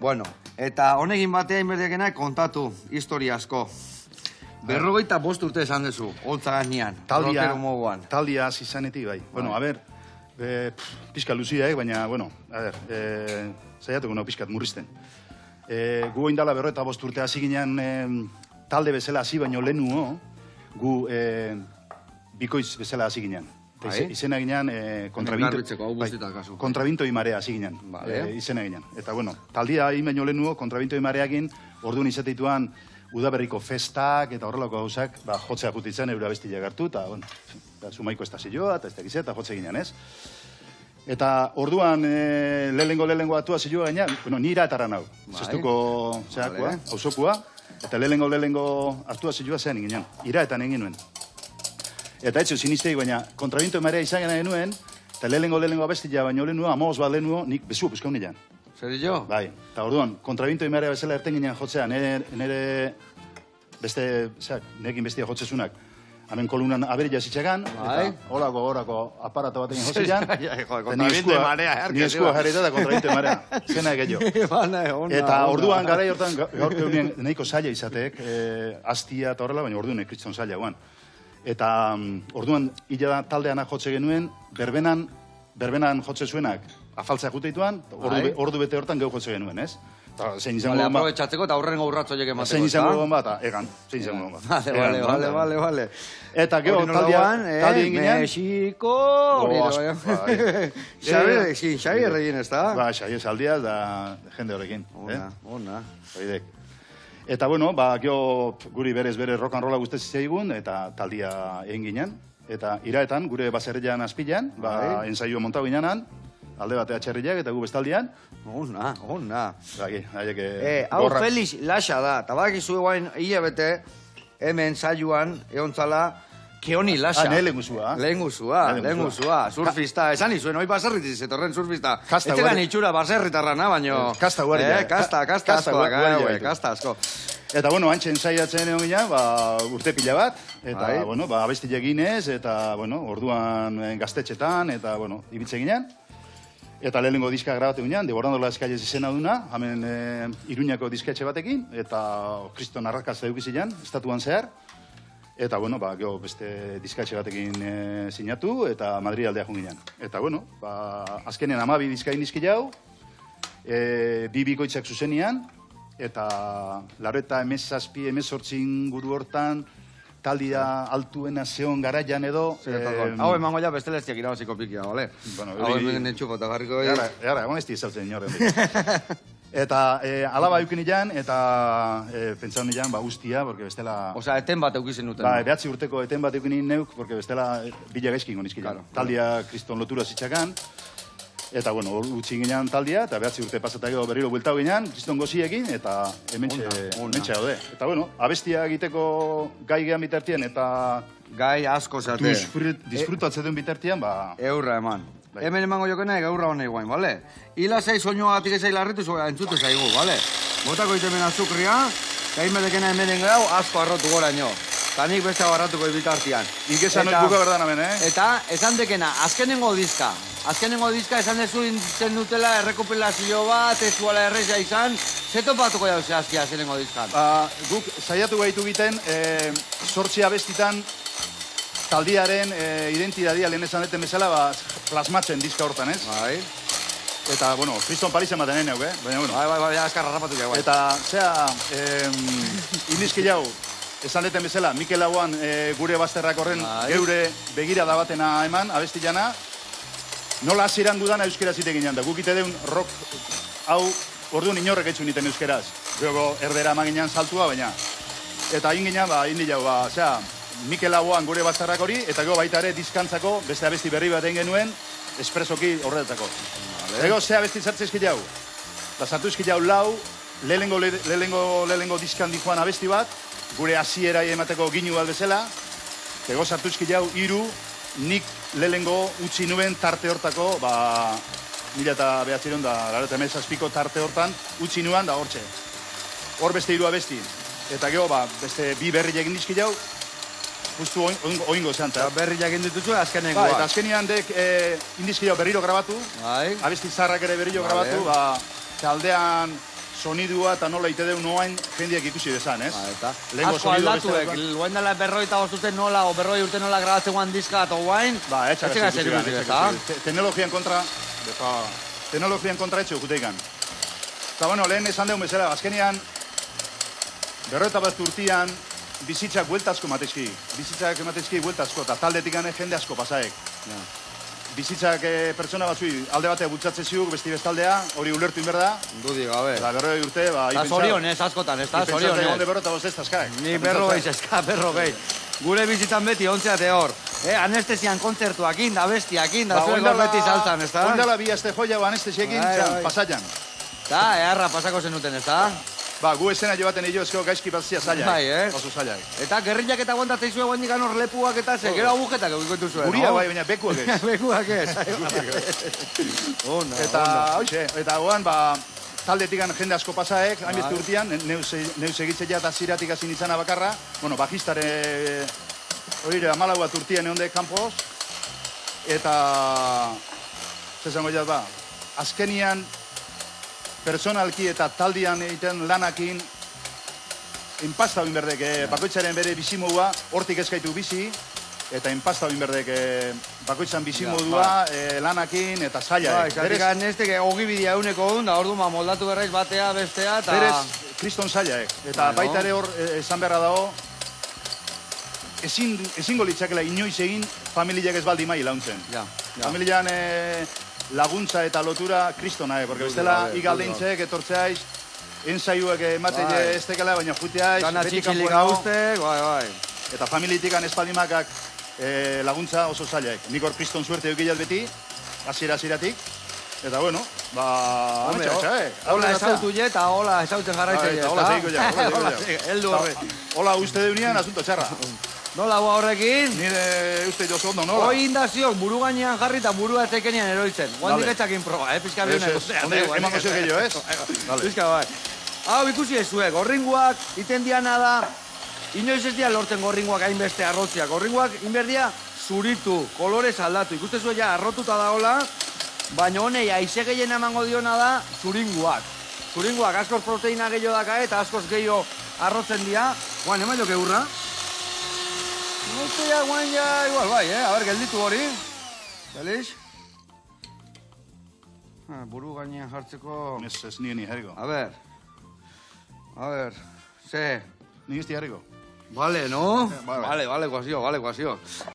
Bueno, eta honekin batean berdekena kontatu historia asko. 45 urte esan dezu, holtza gainean, rockero moduan. Taldia hasi zanetik, bai. Bueno, a ber, pixka luzia, baina, bueno, a ber, zaiatuko nago pixkat murrizten. Gu oindala 45 urte hasi ginen talde bezala hasi baino lehenuo, gu bikoitz bezala hasi ginen. Izena ginen Kontrabinto y Marea hasi ginen, izena ginen. Eta, bueno, taldia egin baino lehenuo, Kontrabinto y Mareakin, orduan izateituan, udaberriko festak eta horrelako gauzak, jotzea putitzen, eura bestilak hartu, eta, bueno, sumaiko estazioa, eta ez tegize, eta jotze ginen, ez? Eta orduan lehenengo atua zilua gaina, bueno, nira etarra nau. Zestuko zeakoa, hausokua, eta lehenengo atua zilua zean inginen. Iraetan egin nuen. Eta etxo sinistei, baina Kontrabinto Marea izan gana genuen, eta lehenengo abestia baino lehenuo, amoz bat lehenuo, nik bezu puzkaun nilan. Zer jo? Bai, eta orduan, Kontrabinto Marea bezala erten ginen jotzea, nire beste, nekin bestia jotzezunak, hemen kolunan aberi jazitxagan, eta horako aparato batekin jotzean, ni eskua jarrita da Kontrabinto Marea, zena egeio. Eta orduan garai hortan, gaur egunien nahiko zaila izateek, hastia eta horrela, baina orduan ekritzon zaila guan. Eta orduan, hila da taldeana jotze genuen, berbenan jotze zuenak, afaltzea juteituan, ordu bete hortan geu jotze genuen, ez? Zein izango bat. Aprobetxatzeko eta aurrengo urratzo jeke mateko. Zein izango bat, egan. Zein izango bat. Vale. Eta gero talde inginean. Mexiko... Xabi erregin ez da? Ba, Xabi saldia da jende horrekin. Ona. Eta bueno, gero guri berez rock and rolla guztez zaigun, eta taldia egin ginen. Eta iraetan, gure baserrian azpilan, ensaio montau ginenan, alde bate atxerriak eta gu bestaldian. Ona. Hau Felix Laxa da, eta bakizu eguain hilabete hemen saioan egontzala Keoni Laxa. Lehenguzua, surfista. Esan izuen, hoi baserritiz zetorren surfista. Etxegan itxura baserritarrana, baino... Kasta guardia. Kasta asko. Eta, bueno, antxe ensaiatzen egon gina, urte pila bat, eta, bueno, abesti eginez, eta, bueno, orduan gaztetxetan, eta, bueno, ibitze ginen. Eta lehenengo diska grabatu ginen, Devorandola Eskaiez izena duna, hemen Iruñako disketxe batekin, eta Kriston Arrakazta eukizilean, estatuan zehar. Eta, bueno, gero beste disketxe batekin sinatu, eta Madrid aldea junginen. Eta, bueno, azkenean 12 diskain dizki jau, bi bikoitzak zuzenian, eta lareta emezortzin guru hortan, taldia altuena zeon garaian edo... Hau emango ja bestela eztiak irabaziko pikia, bale? Hau hemen netxuko eta garriko... Gara, egon ez dizautzen inorren. Eta alaba eukin ilan, eta pentsaun ilan, ustia, porque bestela... Osa, eten bat eukizen duten. Behatzi urteko eten bat eukin neuk, porque bestela bila gaizkin gonizki ilan. Taldia kriston lotura zitxakan, eta, bueno, utzi ginean taldia, eta behatzi urte pasatako berriro bueltau ginean, kriston goziekin, eta hementxe haude. Eta, bueno, abestia egiteko gai gehan bitartien, eta... Gai asko zate. Disfrutatzen duen bitartian, Eurra eman. Hemen emango jokena gaurra hona iguain, bale? Hila zei soñoagatik ezai larritu entzute zaigu, bale? Botako itemen azukria, eta inbedekena hemen grau asko arrotu gora nio. Eta nik beste barratuko bitartian. Ikesan hori buka berdan hemen, Eta esan dekena, azkenengo diska esan dezu intzen dutela errekopilazio bat, ez zuala erreza izan, zeto batuko jau zehazkia azkenengo diskan? Guk saiatu gaitu giten, 8 abestitan, taldiaren identidadia lehen esan deten bezala, plasmatzen diska hortan, ez? Bai. Eta, bueno, Kriston Paris ematen neuk, baina, bueno. Bai, azkarra rapatu jau. Eta, indizki jau, esan deten bezala, Mikel Lauan gure bazterrak horren geure begirada batena eman, abesti jana, nola hasieran dudana euskera zitekin janda. Guk ite deun rock hau, orduan inorrek etxun iten euskeraz. Gero erdera amaginan saltua, baina. Eta egin ginen, indi jau, Mikel Lauan gure bazterrak hori, eta gero baita ere diskantzako beste abesti berri bat egin genuen, espresoki horretako. Ego, ze abesti zartze eski jau. Da sartu eski jau lau, lehenengo diskan dijoan abesti bat, gure hasiera emateko ginu aldezela, ego sartu eski jau 3, nik lehenengo utzi nuen tarte hortako, 1997 tarte hortan, utzi nuen da hortxe. Hor beste 3 abesti. Eta gero, beste 2 berri egin dizki jau, justu oingo zean. Berri egin dituzu azkenengoa. Eta azkenean dek indizki jau berriro grabatu, abesti zarrak ere berriro grabatu, aldean sonidua eta nola ite deun noain jendiak ikusi dezan, ez? Eta Lehengo asko sonido aldatuek, beste guain dela 45 urte nola, o 40 urte nola grabatzen guan diska eta guain, etxega zer ikusi, ezta? Teknologian kontra, teknologian kontra etxo juteikan. Eta, bueno, lehen esan deun bezala, azkenean, 41 urtean, bizitzak bueltazko matezki. Bizitzak matezki bueltazko, eta taldetik gane jende asko pasaek. Bizitzak pertsona batzui alde batea bultzatze ziuk, besti bestaldea, hori ulertu inberda. Dudik, gabe. Eta 40 urte, ba... Eta zorionez, askotan, ez da, zorionez. Ipentsatzen egon de 45 azkaek. Ni 40 eska, 40. Gure bizitzan beti ontzeate hor. Anestesian kontzertuakin, da bestiakin, da zuek hor beti saltzan, ez da? Oindala bi aste joia, anestesiekin, pasaian. Da, eharra pasako zenuten, ez da? Ba, gu esena jo baten hillo ezko gaizki batzia zailak. Bai, oso zailak. Eta gerriak eta guantatzei zuen guandik hor lepuak eta ze, gero agujetak egiten zuen, Guria bai, baina bekuak ez. Bekuak ez. Eta, hoxe, eta goan, ba, taldetikan jende asko pasaek, hainbeste urtean, neuz egitzea eta ziratik hasi nintzana bakarra, bueno, bajistare, hori 14 bat urtean egon dek kanpoz, eta, zezango jat ba, azkenian, personalki eta taldian egiten lanakin inpasta hori berdek, bakoitzaren bere bizimodua, hortik eskaitu bizi, eta inpasta hori berdek bakoitzan bizimodua, lanakin eta zaila. Bai, zatik anestek ogibidia euneko da hor du moldatu berraiz batea, bestea, eta... Berez, kriston zailaek, eta baita ere hor esan beharra dago, ezingo litzakela inoiz egin familiak ez baldi mai launtzen. Familian... laguntza eta lotura kristona, porque bestela igaldeintzek etortzeaiz, ensaiuek emateile ez tekela, baina juteaiz, beti kanpo bai. Eta familitikan espaldimakak laguntza oso zailaek. Nik hor kriston suerte eukillat beti, hasieratik. Eta bueno, ba... Hola esautu je eta hola esautzen jarraitzen je. Hola zeiko ja, heldu horre. Hola uste deunian, asunto txarra. Nola goa horrekin? Nire uste jozo ondo, nola? Hoi indaziok buru gainean jarri eta burua etekenian eroitzen. Guandik etxakin proba, pizka bihuneko. Emango zio gehiago, ez? Pizka bai. Hau, ikusi ezuek, gorringuak, iten diana da, inoiz ez dia lorten gorringuak hainbeste arrotziak. Gorringuak inberdia zuritu, kolorez aldatu. Ikuste zuen ja arrotuta daola, baina honei aize gehien emango diona da zuringuak. Zuringuak askoz proteina gehiago daka eta askoz gehiago arrotzen dira. Guan, eman joke urra. Nuztea guan ja, igual bai, a ber, gelditu hori. Feliz? Buru gainean jartzeko... Ez nien jarriko. A ber, ze... Ni izti jarriko. Vale, no? Vale, guazio.